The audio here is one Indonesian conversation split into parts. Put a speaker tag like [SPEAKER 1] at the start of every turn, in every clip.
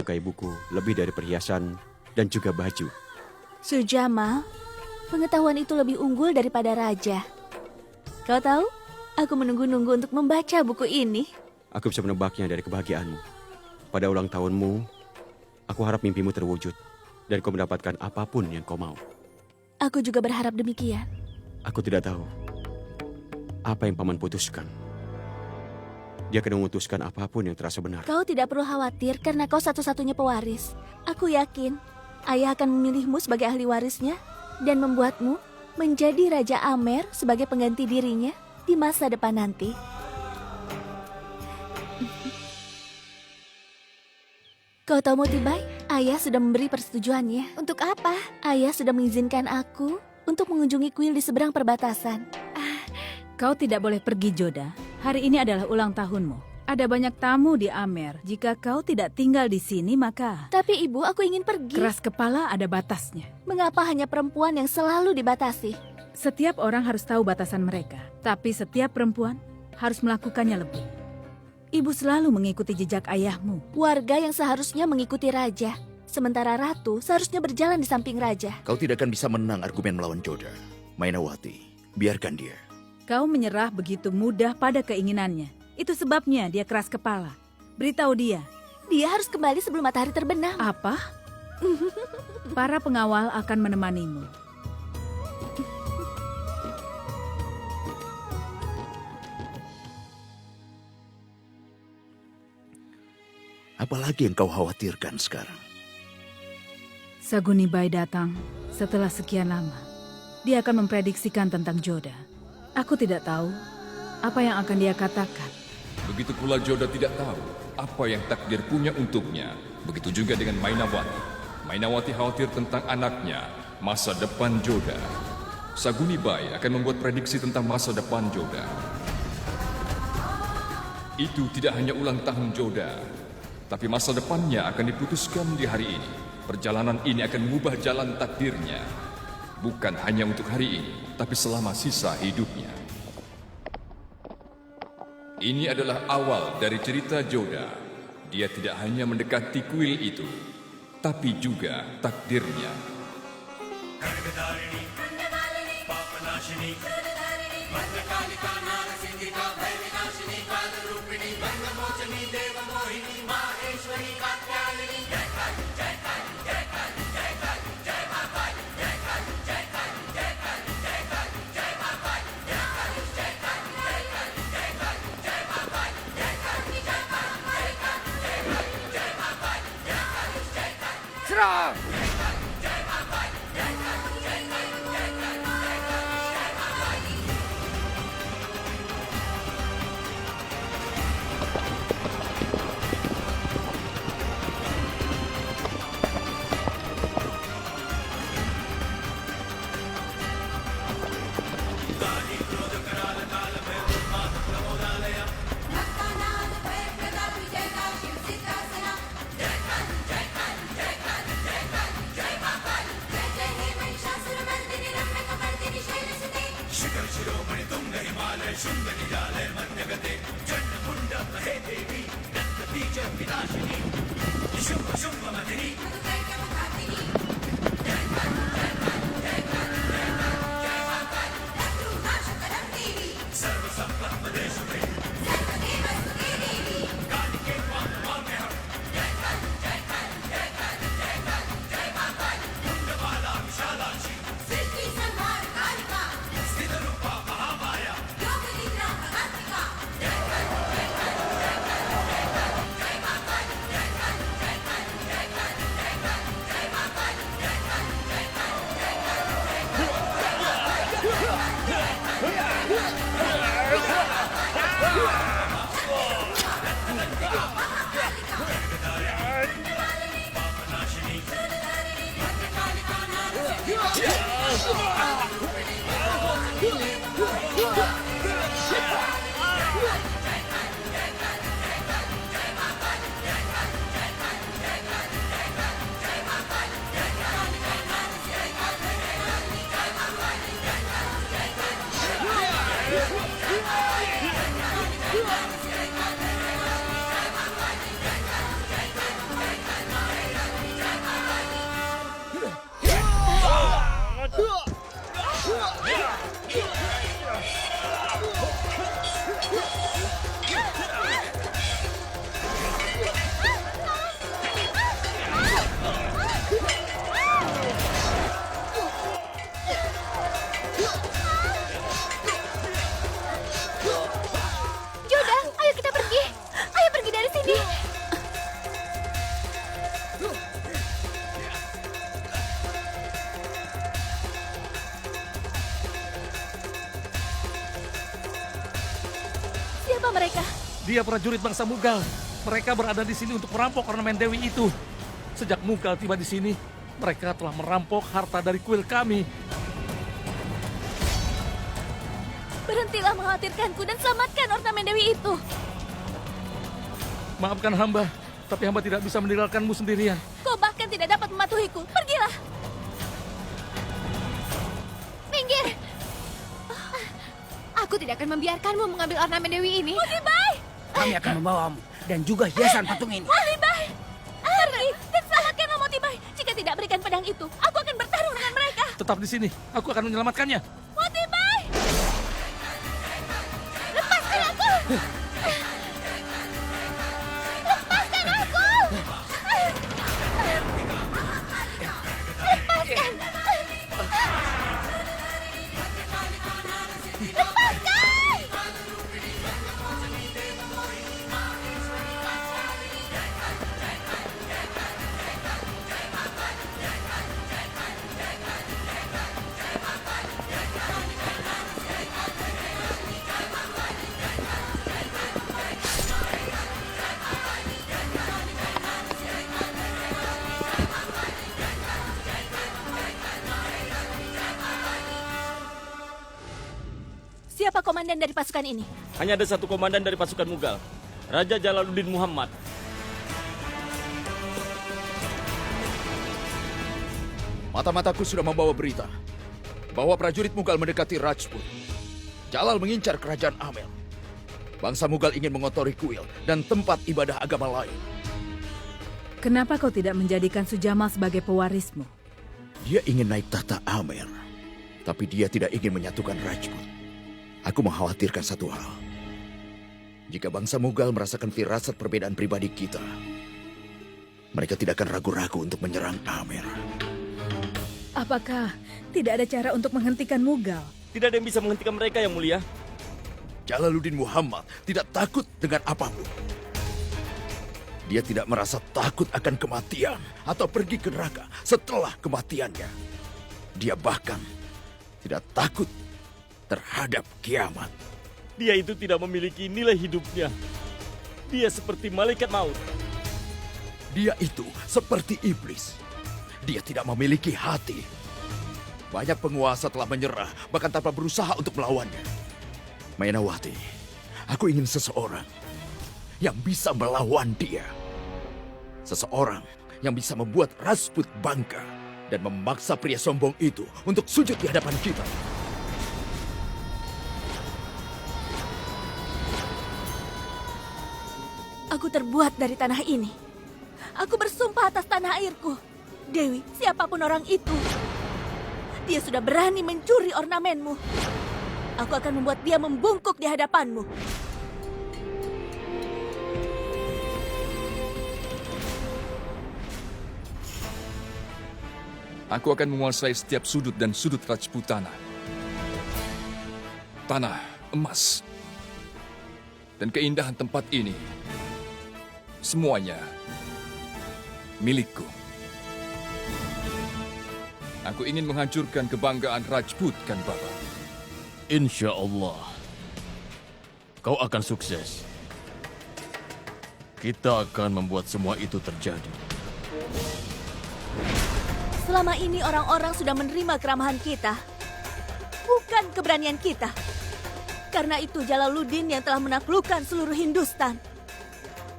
[SPEAKER 1] menyukai buku lebih dari perhiasan dan juga baju.
[SPEAKER 2] Sujamal, pengetahuan itu lebih unggul daripada raja. Kau tahu, aku menunggu-nunggu untuk membaca buku ini.
[SPEAKER 1] Aku bisa menebaknya dari kebahagiaanmu. Pada ulang tahunmu, aku harap mimpimu terwujud dan kau mendapatkan apapun yang kau mau.
[SPEAKER 2] Aku juga berharap demikian.
[SPEAKER 1] Aku tidak tahu apa yang paman putuskan. Dia akan memutuskan apapun yang terasa benar.
[SPEAKER 2] Kau tidak perlu khawatir karena kau satu-satunya pewaris. Aku yakin ayah akan memilihmu sebagai ahli warisnya dan membuatmu menjadi Raja Amer sebagai pengganti dirinya di masa depan nanti. Kau tahu Motibai, ayah sudah memberi persetujuannya. Untuk apa? Ayah sudah mengizinkan aku untuk mengunjungi kuil di seberang perbatasan.
[SPEAKER 3] Kau tidak boleh pergi, Joda. Hari ini adalah ulang tahunmu. Ada banyak tamu di Amer. Jika kau tidak tinggal di sini, maka...
[SPEAKER 2] Tapi ibu, aku ingin pergi.
[SPEAKER 3] Keras kepala ada batasnya.
[SPEAKER 2] Mengapa hanya perempuan yang selalu dibatasi?
[SPEAKER 3] Setiap orang harus tahu batasan mereka. Tapi setiap perempuan harus melakukannya lebih. Ibu selalu mengikuti jejak ayahmu.
[SPEAKER 2] Warga yang seharusnya mengikuti raja. Sementara ratu seharusnya berjalan di samping raja.
[SPEAKER 4] Kau tidak akan bisa menang argumen melawan Joda. Mainawati, biarkan dia.
[SPEAKER 3] Kau menyerah begitu mudah pada keinginannya. Itu sebabnya dia keras kepala. Beritahu dia.
[SPEAKER 2] Dia harus kembali sebelum matahari terbenam.
[SPEAKER 3] Apa? Para pengawal akan menemanimu.
[SPEAKER 4] Apalagi yang kau khawatirkan sekarang?
[SPEAKER 3] Sagunibai datang setelah sekian lama. Dia akan memprediksikan tentang Joda. Aku tidak tahu apa yang akan dia katakan.
[SPEAKER 5] Begitu pula Joda tidak tahu apa yang takdir punya untuknya. Begitu juga dengan Mainawati. Mainawati khawatir tentang anaknya, masa depan Joda. Sagunibai akan membuat prediksi tentang masa depan Joda. Itu tidak hanya ulang tahun Joda, tapi masa depannya akan diputuskan di hari ini. Perjalanan ini akan mengubah jalan takdirnya. Bukan hanya untuk hari ini, tapi selama sisa hidupnya. Ini adalah awal dari cerita Joda. Dia tidak hanya mendekati kuil itu, tapi juga takdirnya.
[SPEAKER 6] Serang!
[SPEAKER 2] mereka?
[SPEAKER 6] Dia prajurit bangsa Mughal. Mereka berada di sini untuk merampok ornamen Dewi itu. Sejak Mughal tiba di sini, mereka telah merampok harta dari kuil kami.
[SPEAKER 2] Berhentilah mengkhawatirkanku dan selamatkan ornamen Dewi itu.
[SPEAKER 6] Maafkan hamba, tapi hamba tidak bisa meninggalkanmu sendirian.
[SPEAKER 2] Kau bahkan tidak dapat mematuhiku. Pergilah.
[SPEAKER 7] Minggir! Aku tidak akan membiarkanmu mengambil ornamen Dewi ini.
[SPEAKER 2] Mutibai!
[SPEAKER 8] Kami akan membawamu dan juga hiasan patung ini.
[SPEAKER 2] Mutibai! Pergi dan selamatkanlah Mutibai. Jika tidak berikan pedang itu, aku akan bertarung dengan mereka.
[SPEAKER 6] Tetap di sini, aku akan menyelamatkannya.
[SPEAKER 2] Mutibai! Lepaskan aku! Lepaskan aku! Lepaskan! Siapa komandan dari pasukan ini?
[SPEAKER 9] Hanya ada satu komandan dari pasukan Mughal, Raja Jalaluddin Muhammad.
[SPEAKER 4] Mata-mataku sudah membawa berita bahwa prajurit Mughal mendekati Rajput. Jalal mengincar kerajaan Amel. Bangsa Mughal ingin mengotori kuil dan tempat ibadah agama lain.
[SPEAKER 3] Kenapa kau tidak menjadikan Sujamal sebagai pewarismu?
[SPEAKER 4] Dia ingin naik tahta Amer, tapi dia tidak ingin menyatukan Rajput. Aku mengkhawatirkan satu hal. Jika bangsa Mughal merasakan firasat perbedaan pribadi kita, mereka tidak akan ragu-ragu untuk menyerang Amer.
[SPEAKER 3] Apakah tidak ada cara untuk menghentikan Mughal?
[SPEAKER 9] Tidak ada yang bisa menghentikan mereka, Yang Mulia.
[SPEAKER 4] Jalaluddin Muhammad tidak takut dengan apapun. Dia tidak merasa takut akan kematian atau pergi ke neraka setelah kematiannya. Dia bahkan tidak takut terhadap kiamat.
[SPEAKER 9] Dia itu tidak memiliki nilai hidupnya. Dia seperti malaikat maut.
[SPEAKER 4] Dia itu seperti iblis. Dia tidak memiliki hati. Banyak penguasa telah menyerah, bahkan tanpa berusaha untuk melawannya. Mainawati, aku ingin seseorang yang bisa melawan dia. Seseorang yang bisa membuat Rajput bangga dan memaksa pria sombong itu untuk sujud di hadapan kita.
[SPEAKER 2] Aku terbuat dari tanah ini. Aku bersumpah atas tanah airku. Dewi, siapapun orang itu, dia sudah berani mencuri ornamenmu. Aku akan membuat dia membungkuk di hadapanmu.
[SPEAKER 5] Aku akan menguasai setiap sudut dan sudut Rajputana. Tanah, emas, dan keindahan tempat ini, semuanya milikku. Aku ingin menghancurkan kebanggaan Rajput, kan Baba?
[SPEAKER 10] Insya Allah, kau akan sukses. Kita akan membuat semua itu terjadi.
[SPEAKER 2] Selama ini orang-orang sudah menerima keramahan kita, bukan keberanian kita. Karena itu Jalaluddin yang telah menaklukkan seluruh Hindustan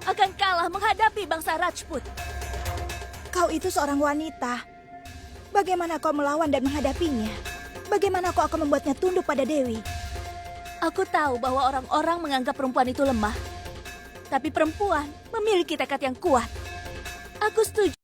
[SPEAKER 2] akan kalah menghadapi bangsa Rajput.
[SPEAKER 11] Kau itu seorang wanita. Bagaimana kau melawan dan menghadapinya? Bagaimana kau akan membuatnya tunduk pada Dewi?
[SPEAKER 2] Aku tahu bahwa orang-orang menganggap perempuan itu lemah. Tapi perempuan memiliki tekad yang kuat. Aku setuju